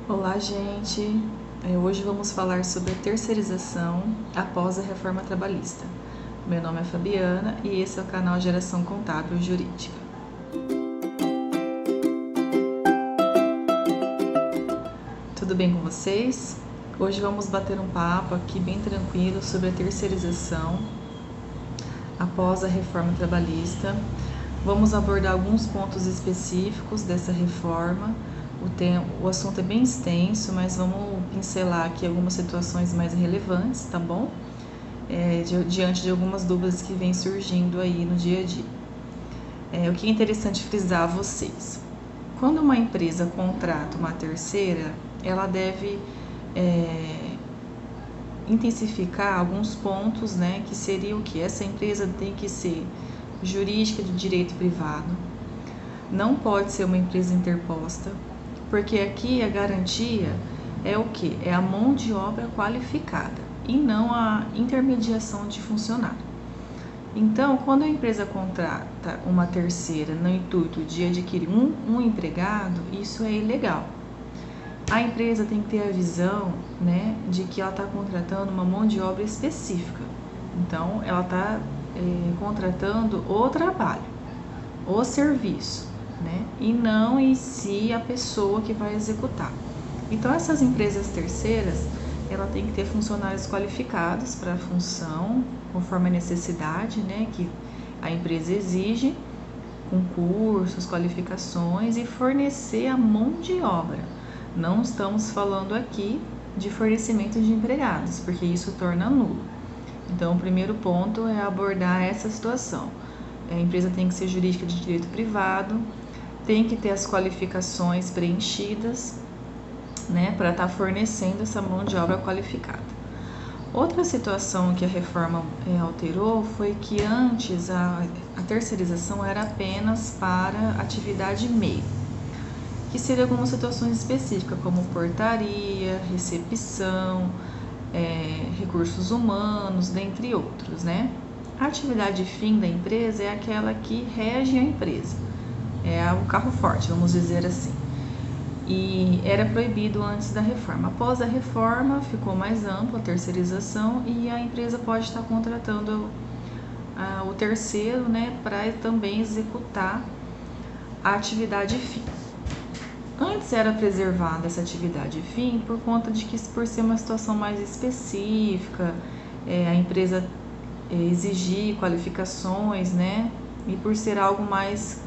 Olá, gente! Hoje vamos falar sobre a terceirização após a reforma trabalhista. Meu nome é Fabiana e esse é o canal Geração Contábil Jurídica. Tudo bem com vocês? Hoje vamos bater um papo aqui bem tranquilo sobre a terceirização após a reforma trabalhista. Vamos abordar alguns pontos específicos dessa reforma. O assunto é bem extenso, mas vamos pincelar aqui algumas situações mais relevantes, tá bom? Diante de algumas dúvidas que vêm surgindo aí no dia a dia. O que é interessante frisar a vocês. Quando uma empresa contrata uma terceira, ela deve intensificar alguns pontos, né? Que seria o que? Essa empresa tem que ser jurídica de direito privado, não pode ser uma empresa interposta, porque aqui a garantia é o que? É a mão de obra qualificada e não a intermediação de funcionário. Então, quando a empresa contrata uma terceira no intuito de adquirir um empregado, isso é ilegal. A empresa tem que ter a visão, né, de que ela está contratando uma mão de obra específica. Então, ela está contratando o trabalho, o serviço, né? E não em si a pessoa que vai executar. Então, essas empresas terceiras, ela tem que ter funcionários qualificados para a função, conforme a necessidade, né, que a empresa exige, com cursos, qualificações e fornecer a mão de obra. Não estamos falando aqui de fornecimento de empregados, porque isso torna nulo. Então, o primeiro ponto é abordar essa situação. A empresa tem que ser jurídica de direito privado, tem que ter as qualificações preenchidas, né, para estar fornecendo essa mão de obra qualificada. Outra situação que a reforma alterou foi que antes a terceirização era apenas para atividade meio, que seria algumas situações específicas, como portaria, recepção, recursos humanos, dentre outros, né? A atividade fim da empresa é aquela que rege a empresa, é o carro forte, vamos dizer assim. E era proibido antes da reforma. Após a reforma, ficou mais ampla a terceirização e a empresa pode estar contratando o terceiro, né, para também executar a atividade fim. Antes era preservada essa atividade fim por conta de que, por ser uma situação mais específica, a empresa exigir qualificações, né? E por ser algo mais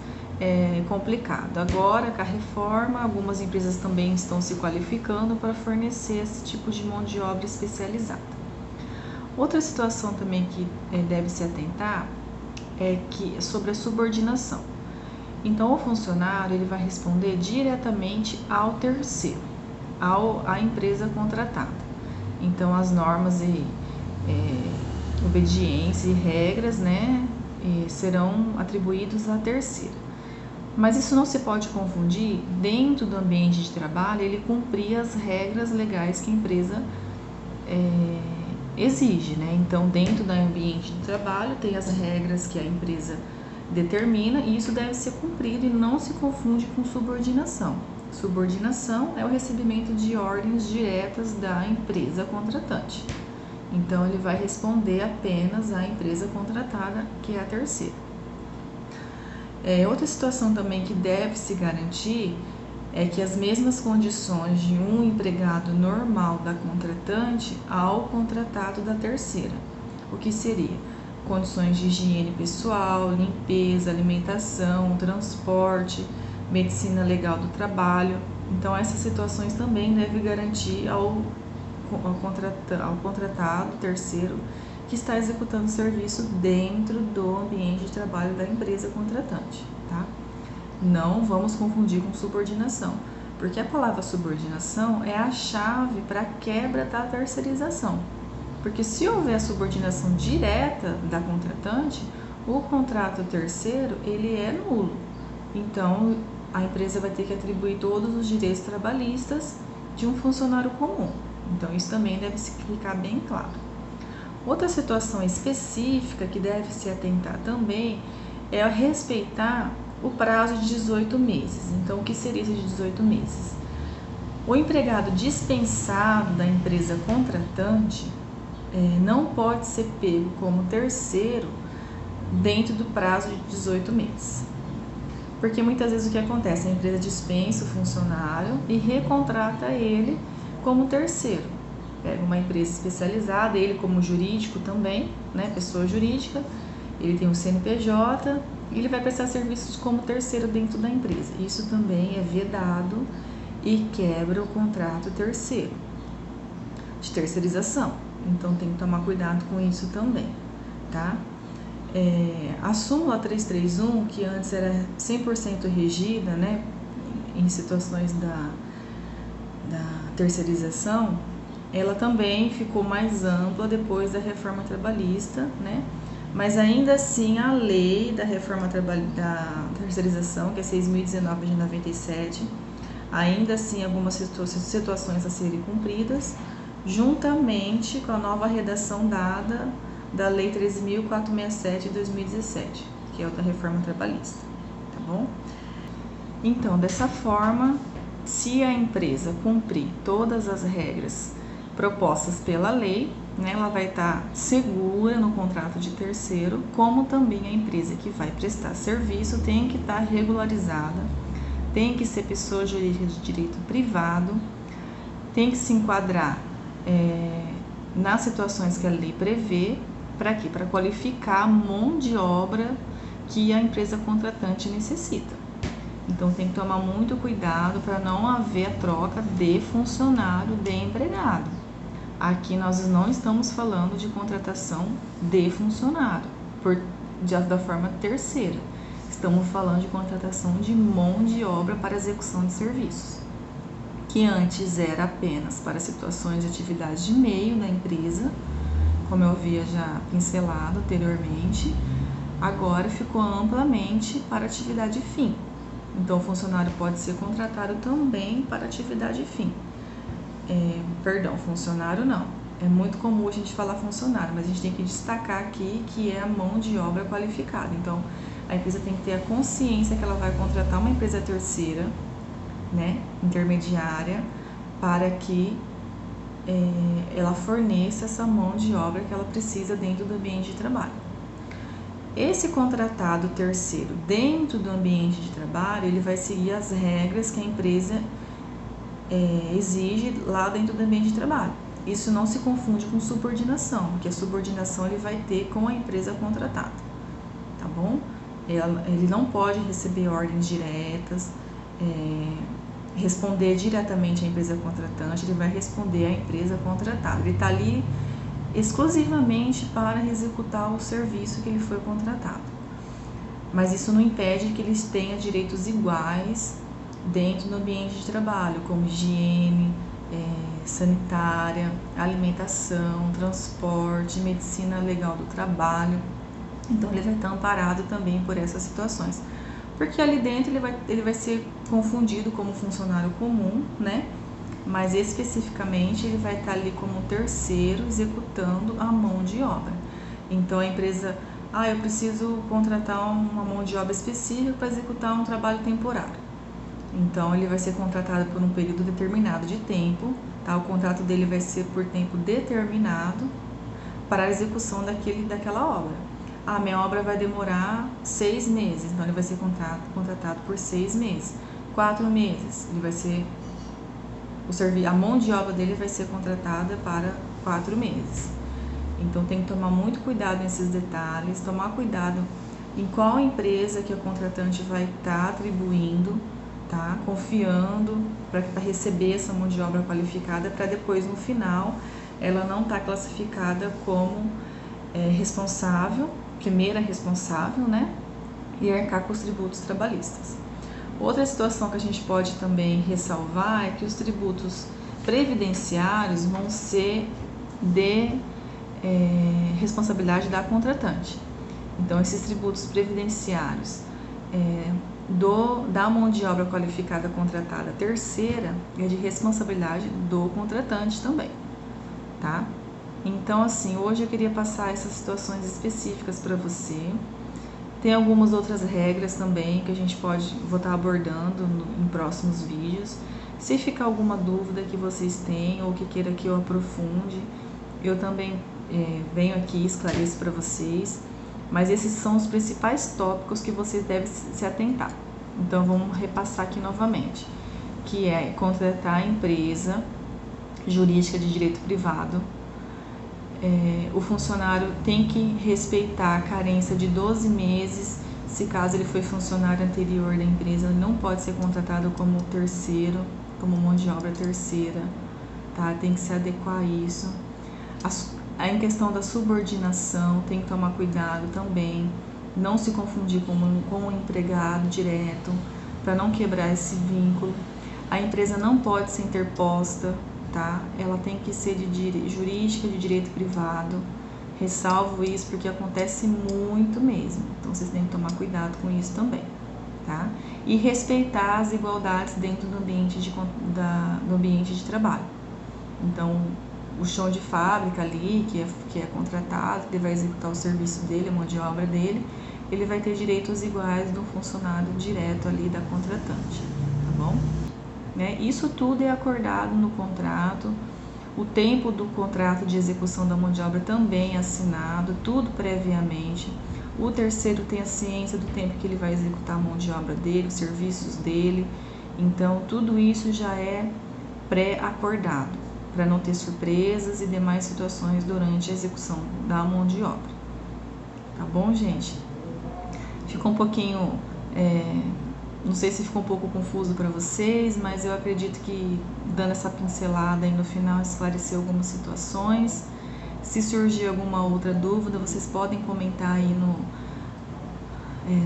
complicado. Agora, com a reforma, algumas empresas também estão se qualificando para fornecer esse tipo de mão de obra especializada. Outra situação também que deve se atentar é sobre a subordinação. Então, o funcionário ele vai responder diretamente ao terceiro, à empresa contratada. Então, as normas e obediência e regras, né, serão atribuídos à terceira. Mas isso não se pode confundir dentro do ambiente de trabalho, ele cumprir as regras legais que a empresa exige, né? Então, dentro do ambiente de trabalho, tem as regras que a empresa determina e isso deve ser cumprido e não se confunde com subordinação. Subordinação é o recebimento de ordens diretas da empresa contratante. Então, ele vai responder apenas à empresa contratada, que é a terceira. Outra situação também que deve se garantir é que as mesmas condições de um empregado normal da contratante ao contratado da terceira. O que seria? Condições de higiene pessoal, limpeza, alimentação, transporte, medicina legal do trabalho. Então, essas situações também devem garantir ao contratado terceiro que está executando o serviço dentro do ambiente de trabalho da empresa contratante, tá? Não vamos confundir com subordinação, porque a palavra subordinação é a chave para a quebra da terceirização. Porque se houver a subordinação direta da contratante, o contrato terceiro, ele é nulo. Então, a empresa vai ter que atribuir todos os direitos trabalhistas de um funcionário comum. Então, isso também deve ficar bem claro. Outra situação específica que deve se atentar também é respeitar o prazo de 18 meses. Então, o que seria esse de 18 meses? O empregado dispensado da empresa contratante não pode ser pego como terceiro dentro do prazo de 18 meses. Porque muitas vezes o que acontece? A empresa dispensa o funcionário e recontrata ele como terceiro. Pega uma empresa especializada, ele como jurídico também, né, pessoa jurídica, ele tem um CNPJ e ele vai prestar serviços como terceiro dentro da empresa. Isso também é vedado e quebra o contrato terceiro, de terceirização. Então tem que tomar cuidado com isso também, tá? A súmula 331, que antes era 100% regida, né, em situações da terceirização, ela também ficou mais ampla depois da reforma trabalhista, né? Mas ainda assim a lei da reforma da terceirização, que é 6.019 de 97, ainda assim algumas situações a serem cumpridas, juntamente com a nova redação dada da Lei 13.467 de 2017, que é outra reforma trabalhista, tá bom? Então, dessa forma, se a empresa cumprir todas as regras propostas pela lei, né, ela vai estar segura no contrato de terceiro, como também a empresa que vai prestar serviço tem que estar regularizada, tem que ser pessoa jurídica de direito privado, tem que se enquadrar nas situações que a lei prevê. Para quê? Para qualificar a mão de obra que a empresa contratante necessita. Então tem que tomar muito cuidado para não haver a troca de funcionário de empregado. Aqui nós não estamos falando de contratação de funcionário da forma terceira. Estamos falando de contratação de mão de obra para execução de serviços, que antes era apenas para situações de atividade de meio da empresa, como eu havia já pincelado anteriormente, agora ficou amplamente para atividade fim. Então, o funcionário pode ser contratado também para atividade fim. Funcionário não. É muito comum a gente falar funcionário, mas a gente tem que destacar aqui que é a mão de obra qualificada. Então, a empresa tem que ter a consciência que ela vai contratar uma empresa terceira, né, intermediária, para que ela forneça essa mão de obra que ela precisa dentro do ambiente de trabalho. Esse contratado terceiro dentro do ambiente de trabalho, ele vai seguir as regras que a empresa exige lá dentro do ambiente de trabalho. Isso não se confunde com subordinação, porque a subordinação ele vai ter com a empresa contratada, tá bom? Ele não pode receber ordens diretas, responder diretamente à empresa contratante, ele vai responder à empresa contratada. Ele está ali exclusivamente para executar o serviço que ele foi contratado. Mas isso não impede que eles tenham direitos iguais dentro do ambiente de trabalho, como higiene, sanitária, alimentação, transporte, medicina legal do trabalho. Então ele vai estar amparado também por essas situações. Porque ali dentro ele vai ser confundido como funcionário comum, né? Mas especificamente ele vai estar ali como terceiro executando a mão de obra. Então a empresa, eu preciso contratar uma mão de obra específica para executar um trabalho temporário. Então ele vai ser contratado por um período determinado de tempo, tá? O contrato dele vai ser por tempo determinado para a execução daquela obra. Minha obra vai demorar 6 meses, então ele vai ser contratado por 6 meses. 4 meses, ele vai ser a mão de obra dele vai ser contratada para 4 meses. Então tem que tomar muito cuidado nesses detalhes, tomar cuidado em qual empresa que a contratante vai estar atribuindo, tá? Confiando para receber essa mão de obra qualificada, para depois no final ela não estar classificada como responsável, primeira responsável, né? E arcar com os tributos trabalhistas. Outra situação que a gente pode também ressalvar é que os tributos previdenciários vão ser de responsabilidade da contratante. Então, esses tributos previdenciários da mão de obra qualificada contratada terceira é de responsabilidade do contratante também, tá? Então, assim, hoje eu queria passar essas situações específicas para você. Tem algumas outras regras também que a gente vou estar abordando em próximos vídeos. Se ficar alguma dúvida que vocês tenham ou que queira que eu aprofunde, eu também venho aqui e esclareço para vocês, mas esses são os principais tópicos que vocês devem se atentar. Então vamos repassar aqui novamente, que é contratar a empresa jurídica de direito privado. O funcionário tem que respeitar a carência de 12 meses, se caso ele foi funcionário anterior da empresa, ele não pode ser contratado como terceiro, como mão de obra terceira, tá? Tem que se adequar a isso. Em questão da subordinação, tem que tomar cuidado também, não se confundir com um empregado direto, para não quebrar esse vínculo. A empresa não pode ser interposta, tá? Ela tem que ser jurídica de direito privado. Ressalvo isso porque acontece muito mesmo, então vocês têm que tomar cuidado com isso também, tá? E respeitar as igualdades dentro do ambiente de trabalho. Então, o chão de fábrica ali, que é contratado, que vai executar o serviço dele, a mão de obra dele, ele vai ter direitos iguais do funcionário direto ali da contratante, tá bom? Isso tudo é acordado no contrato, o tempo do contrato de execução da mão de obra também é assinado, tudo previamente. O terceiro tem a ciência do tempo que ele vai executar a mão de obra dele, os serviços dele, então tudo isso já é pré-acordado, para não ter surpresas e demais situações durante a execução da mão de obra. Tá bom, gente? Ficou um pouquinho, não sei se ficou um pouco confuso para vocês, mas eu acredito que dando essa pincelada aí no final esclareceu algumas situações. Se surgir alguma outra dúvida, vocês podem comentar aí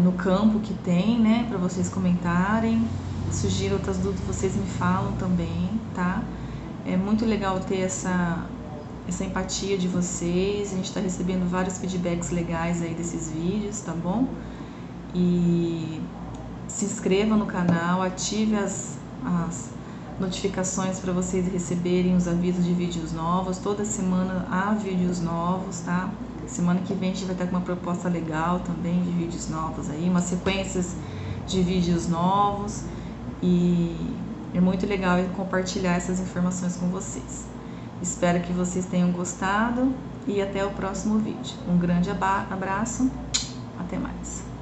no campo que tem, né, para vocês comentarem. Surgir outras dúvidas, vocês me falam também, tá? É muito legal ter essa empatia de vocês. A gente está recebendo vários feedbacks legais aí desses vídeos, tá bom? E se inscreva no canal, ative as notificações para vocês receberem os avisos de vídeos novos. Toda semana há vídeos novos, tá? Semana que vem a gente vai estar com uma proposta legal também de vídeos novos aí, umas sequências de vídeos novos, e é muito legal compartilhar essas informações com vocês. Espero que vocês tenham gostado e até o próximo vídeo. Um grande abraço, até mais.